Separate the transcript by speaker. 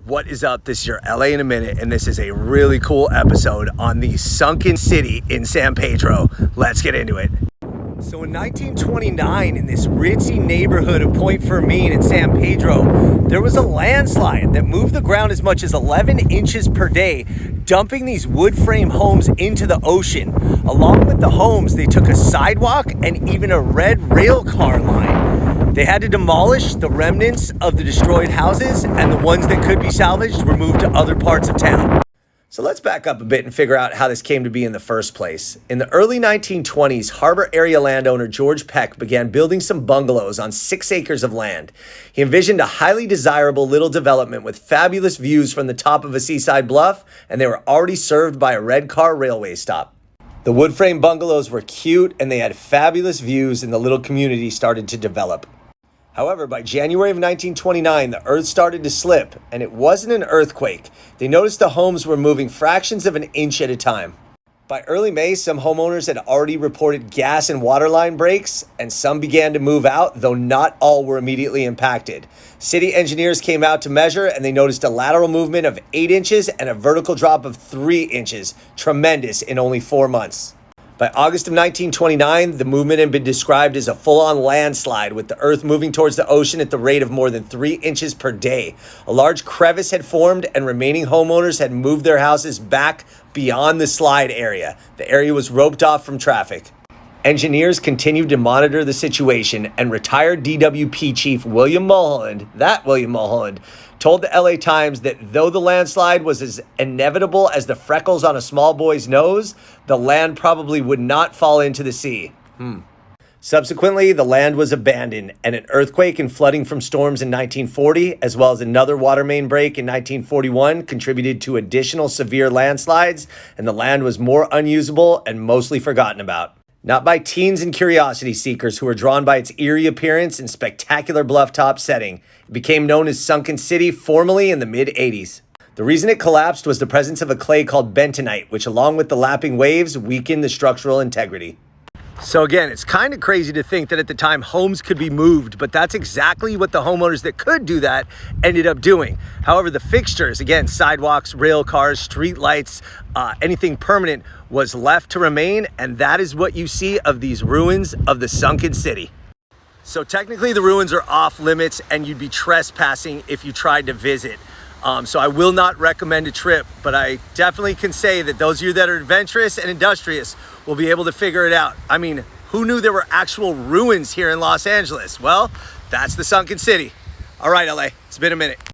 Speaker 1: What is up? This is your LA in a minute, and this is a really cool episode on the Sunken City in San Pedro. Let's get into it. So in 1929, in this ritzy neighborhood of Point Fermin in San Pedro, there was a landslide that moved the ground as much as 11 inches per day, dumping these wood frame homes into the ocean. Along with the homes, they took a sidewalk and even a red rail car line. They had to demolish the remnants of the destroyed houses, and the ones that could be salvaged were moved to other parts of town. So let's back up a bit and figure out how this came to be in the first place. In the early 1920s, harbor area landowner George Peck began building some bungalows on 6 acres of land. He envisioned a highly desirable little development with fabulous views from the top of a seaside bluff, and they were already served by a red car railway stop. The wood frame bungalows were cute, and they had fabulous views, and the little community started to develop. However, by January of 1929, the earth started to slip, and it wasn't an earthquake. They noticed the homes were moving fractions of an inch at a time. By early May, some homeowners had already reported gas and water line breaks, and some began to move out, though not all were immediately impacted. City engineers came out to measure, and they noticed a lateral movement of 8 inches and a vertical drop of 3 inches. Tremendous in only 4 months. By August of 1929, the movement had been described as a full-on landslide, with the earth moving towards the ocean at the rate of more than 3 inches per day. A large crevice had formed, and remaining homeowners had moved their houses back beyond the slide area. The area was roped off from traffic. Engineers continued to monitor the situation, and retired DWP chief William Mulholland, told the LA Times that though the landslide was as inevitable as the freckles on a small boy's nose, the land probably would not fall into the sea. Subsequently, the land was abandoned, and an earthquake and flooding from storms in 1940, as well as another water main break in 1941, contributed to additional severe landslides, and the land was more unusable and mostly forgotten about. Not by teens and curiosity seekers who were drawn by its eerie appearance and spectacular bluff-top setting. It became known as Sunken City formally in the mid-'80s. The reason it collapsed was the presence of a clay called bentonite, which along with the lapping waves weakened the structural integrity. So again, it's kind of crazy to think that at the time homes could be moved, but that's exactly what the homeowners that could do that ended up doing. However, the fixtures, again, sidewalks, rail cars, street lights, anything permanent was left to remain, and that is what you see of these ruins of the Sunken City. So technically the ruins are off limits and you'd be trespassing if you tried to visit. So I will not recommend a trip, but I definitely can say that those of you that are adventurous and industrious will be able to figure it out. I mean, who knew there were actual ruins here in Los Angeles? Well, that's the Sunken City. All right, LA, it's been a minute.